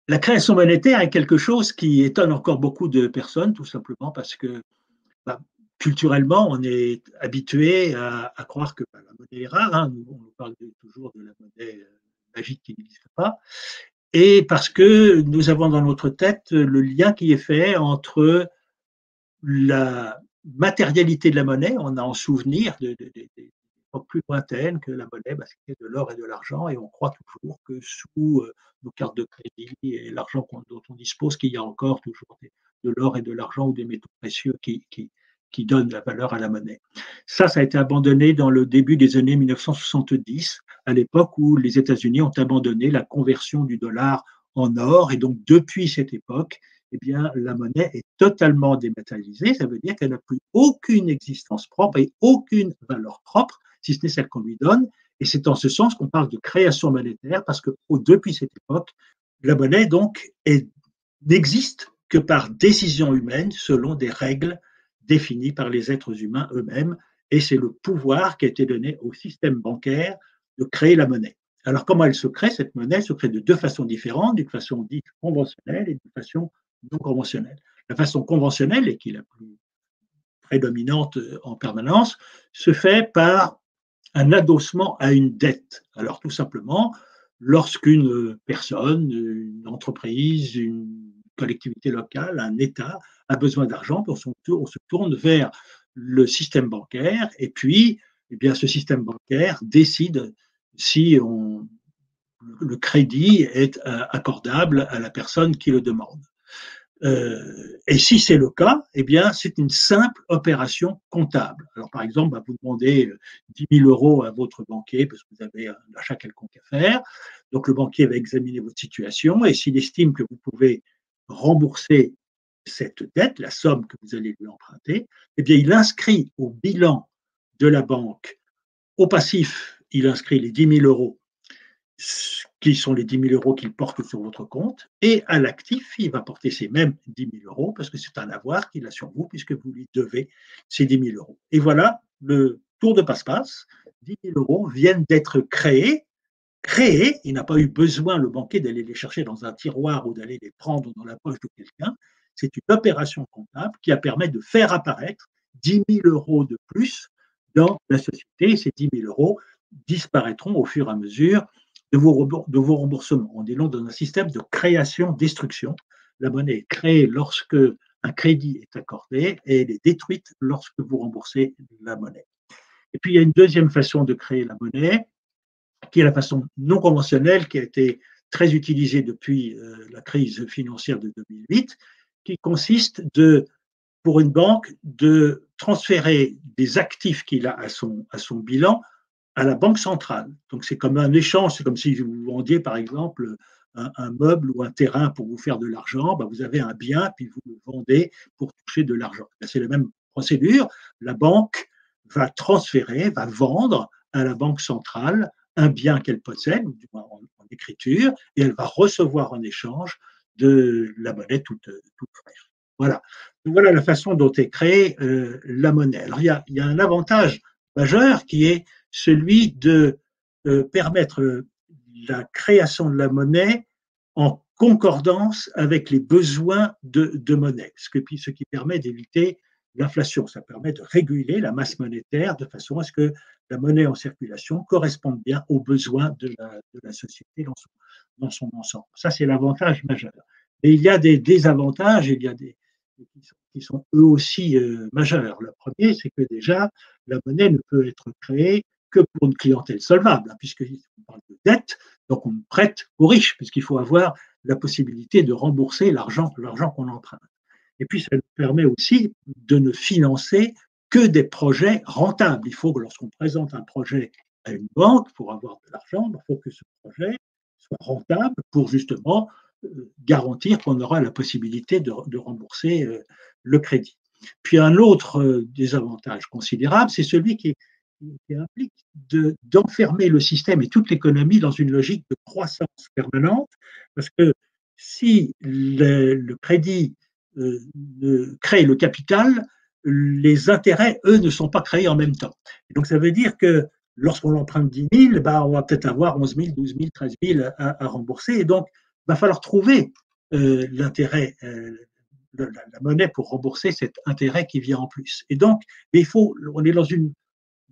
La création monétaire est quelque chose qui étonne encore beaucoup de personnes, tout simplement parce que bah, culturellement, on est habitué à croire que bah, la monnaie est rare. Hein. On nous parle toujours de la monnaie magique qui n'existe pas. Et parce que nous avons dans notre tête le lien qui est fait entre la matérialité de la monnaie, on a en souvenir des époques plus lointaines que la monnaie, bah, c'était de l'or et de l'argent, et on croit toujours que sous nos cartes de crédit et l'argent dont on dispose, qu'il y a encore toujours de l'or et de l'argent ou des métaux précieux qui donnent la valeur à la monnaie. Ça a été abandonné dans le début des années 1970, à l'époque où les États-Unis ont abandonné la conversion du dollar en or, et donc depuis cette époque, eh bien, la monnaie est totalement dématérialisée. Ça veut dire qu'elle n'a plus aucune existence propre et aucune valeur propre, si ce n'est celle qu'on lui donne. Et c'est en ce sens qu'on parle de création monétaire, parce que depuis cette époque, la monnaie donc n'existe que par décision humaine, selon des règles définies par les êtres humains eux-mêmes. Et c'est le pouvoir qui a été donné au système bancaire de créer la monnaie. Alors, comment elle se crée, cette monnaie? Elle se crée de deux façons différentes, d'une façon dite conventionnelle et d'une façon non conventionnelle. La façon conventionnelle, et qui est la plus prédominante en permanence, se fait par un adossement à une dette. Alors tout simplement, lorsqu'une personne, une entreprise, une collectivité locale, un État a besoin d'argent, on se tourne vers le système bancaire et puis eh bien, ce système bancaire décide si le crédit est accordable à la personne qui le demande. Et si c'est le cas, eh bien, c'est une simple opération comptable. Alors, par exemple, bah, vous demandez 10 000 euros à votre banquier parce que vous avez un achat quelconque à faire. Donc, le banquier va examiner votre situation et s'il estime que vous pouvez rembourser cette dette, la somme que vous allez lui emprunter, eh bien, il inscrit au bilan de la banque, au passif, il inscrit les 10 000 euros qui sont les 10 000 euros qu'il porte sur votre compte, et à l'actif, il va porter ces mêmes 10 000 euros, parce que c'est un avoir qu'il a sur vous, puisque vous lui devez ces 10 000 euros. Et voilà, le tour de passe-passe, 10 000 euros viennent d'être créés, il n'a pas eu besoin, le banquier, d'aller les chercher dans un tiroir ou d'aller les prendre dans la poche de quelqu'un, c'est une opération comptable qui a permis de faire apparaître 10 000 euros de plus dans la société, et ces 10 000 euros disparaîtront au fur et à mesure de vos remboursements. On est donc dans un système de création-destruction. La monnaie est créée lorsque un crédit est accordé et elle est détruite lorsque vous remboursez la monnaie. Et puis, il y a une deuxième façon de créer la monnaie, qui est la façon non conventionnelle, qui a été très utilisée depuis la crise financière de 2008, qui consiste pour une banque de transférer des actifs qu'il a à son bilan à la banque centrale. Donc c'est comme un échange, c'est comme si vous vendiez par exemple un meuble ou un terrain pour vous faire de l'argent, ben vous avez un bien puis vous le vendez pour toucher de l'argent. C'est la même procédure, la banque va transférer, va vendre à la banque centrale un bien qu'elle possède, du moins en écriture, et elle va recevoir en échange de la monnaie toute fraîche. Voilà. Donc voilà la façon dont est créée la monnaie. Alors il y a un avantage majeur qui est celui de permettre la création de la monnaie en concordance avec les besoins de monnaie, ce qui permet d'éviter l'inflation. Ça permet de réguler la masse monétaire de façon à ce que la monnaie en circulation corresponde bien aux besoins de la société dans son ensemble. Ça, c'est l'avantage majeur. Et il y a des désavantages, il y a des qui sont eux aussi majeurs. Le premier, c'est que déjà, la monnaie ne peut être créée que pour une clientèle solvable, hein, puisqu'on parle de dette, donc on prête aux riches, puisqu'il faut avoir la possibilité de rembourser l'argent qu'on emprunte. Et puis, ça nous permet aussi de ne financer que des projets rentables. Il faut que lorsqu'on présente un projet à une banque pour avoir de l'argent, il faut que ce projet soit rentable pour justement garantir qu'on aura la possibilité de rembourser le crédit. Puis un autre désavantage considérable, c'est celui qui implique d'enfermer le système et toute l'économie dans une logique de croissance permanente, parce que si le crédit crée le capital, les intérêts, eux, ne sont pas créés en même temps. Et donc ça veut dire que lorsqu'on emprunte 10 000, bah, on va peut-être avoir 11 000, 12 000, 13 000 à rembourser. Et donc, va falloir trouver l'intérêt, la monnaie pour rembourser cet intérêt qui vient en plus. Et donc, on est dans une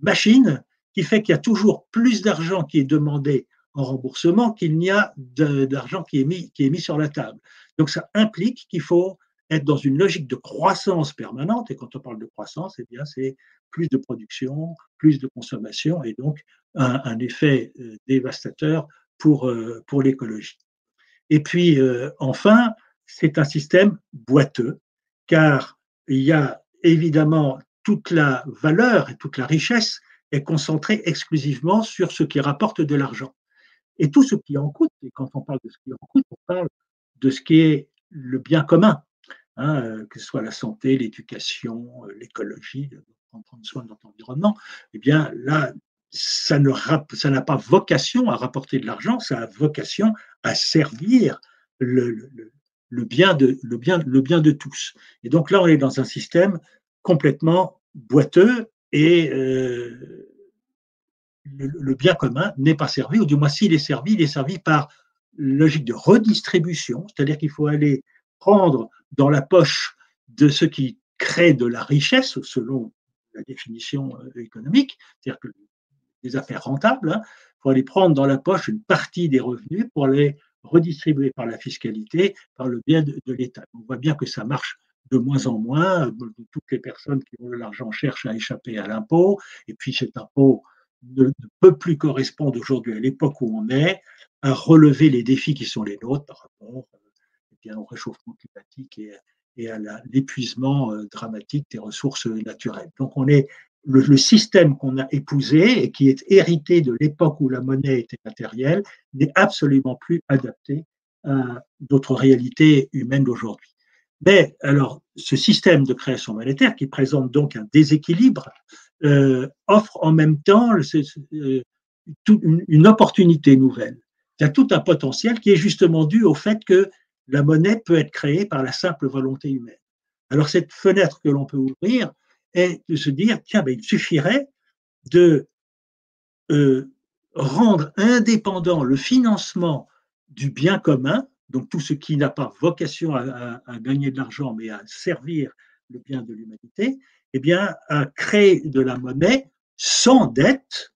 machine qui fait qu'il y a toujours plus d'argent qui est demandé en remboursement qu'il n'y a d'argent qui est mis sur la table. Donc ça implique qu'il faut être dans une logique de croissance permanente, et quand on parle de croissance, eh bien c'est plus de production, plus de consommation, et donc un effet dévastateur pour l'écologie. Et puis enfin, c'est un système boiteux, car il y a évidemment toute la valeur et toute la richesse est concentrée exclusivement sur ce qui rapporte de l'argent. Et tout ce qui en coûte, et quand on parle de ce qui en coûte, on parle de ce qui est le bien commun, hein, que ce soit la santé, l'éducation, l'écologie, prendre soin de notre environnement, eh bien là, ça n'a pas vocation à rapporter de l'argent, ça a vocation à servir le, le, le bien de tous. Et donc là, on est dans un système complètement boiteux et le bien commun n'est pas servi, ou du moins s'il est servi, il est servi par logique de redistribution, c'est-à-dire qu'il faut aller prendre dans la poche de ceux qui créent de la richesse, selon la définition économique, c'est-à-dire que des affaires rentables, hein, il faut aller prendre dans la poche une partie des revenus pour les redistribuer par la fiscalité, par le bien de l'État. On voit bien que ça marche de moins en moins. Toutes les personnes qui ont de l'argent cherchent à échapper à l'impôt, et puis cet impôt ne peut plus correspondre aujourd'hui à l'époque où on est, à relever les défis qui sont les nôtres par rapport au réchauffement climatique et à l'épuisement dramatique des ressources naturelles. Donc on est le système qu'on a épousé et qui est hérité de l'époque où la monnaie était matérielle n'est absolument plus adapté à d'autres réalités humaines d'aujourd'hui. Mais alors, ce système de création monétaire, qui présente donc un déséquilibre, offre en même temps une opportunité nouvelle. Il y a tout un potentiel qui est justement dû au fait que la monnaie peut être créée par la simple volonté humaine. Alors, cette fenêtre que l'on peut ouvrir est de se dire, tiens, ben, il suffirait de rendre indépendant le financement du bien commun, donc tout ce qui n'a pas vocation à gagner de l'argent, mais à servir le bien de l'humanité, eh bien, à créer de la monnaie sans dette,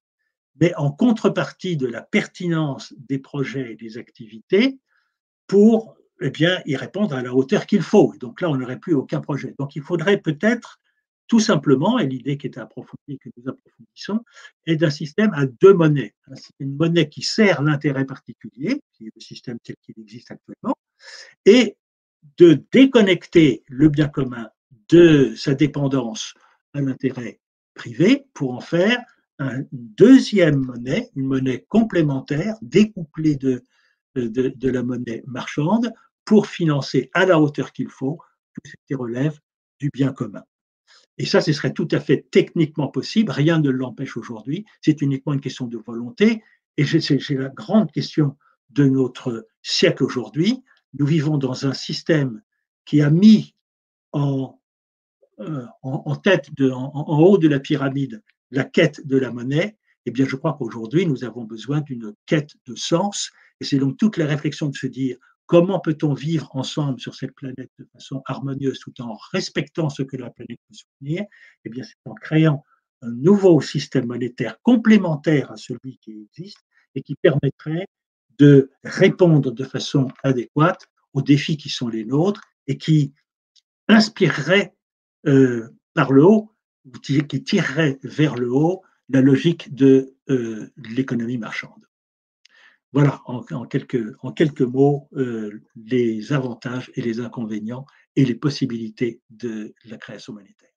mais en contrepartie de la pertinence des projets et des activités pour eh bien, y répondre à la hauteur qu'il faut. Donc là, on n'aurait plus aucun projet. Donc il faudrait peut-être tout simplement, et l'idée qui est approfondie, que nous approfondissons, est d'un système à deux monnaies. Une monnaie qui sert l'intérêt particulier, qui est le système tel qu'il existe actuellement, et de déconnecter le bien commun de sa dépendance à l'intérêt privé pour en faire une deuxième monnaie, une monnaie complémentaire, découplée de la monnaie marchande, pour financer à la hauteur qu'il faut tout ce qui relève du bien commun. Et ça, ce serait tout à fait techniquement possible, rien ne l'empêche aujourd'hui, c'est uniquement une question de volonté, et c'est la grande question de notre siècle aujourd'hui. Nous vivons dans un système qui a mis en, en tête, en haut de la pyramide, la quête de la monnaie. Eh bien, je crois qu'aujourd'hui, nous avons besoin d'une quête de sens, et c'est donc toute la réflexion de se dire comment peut-on vivre ensemble sur cette planète de façon harmonieuse tout en respectant ce que la planète peut soutenir. Eh bien, c'est en créant un nouveau système monétaire complémentaire à celui qui existe et qui permettrait de répondre de façon adéquate aux défis qui sont les nôtres et qui inspirerait par le haut, qui tirerait vers le haut la logique de l'économie marchande. Voilà, en quelques mots, les avantages et les inconvénients et les possibilités de la création monétaire.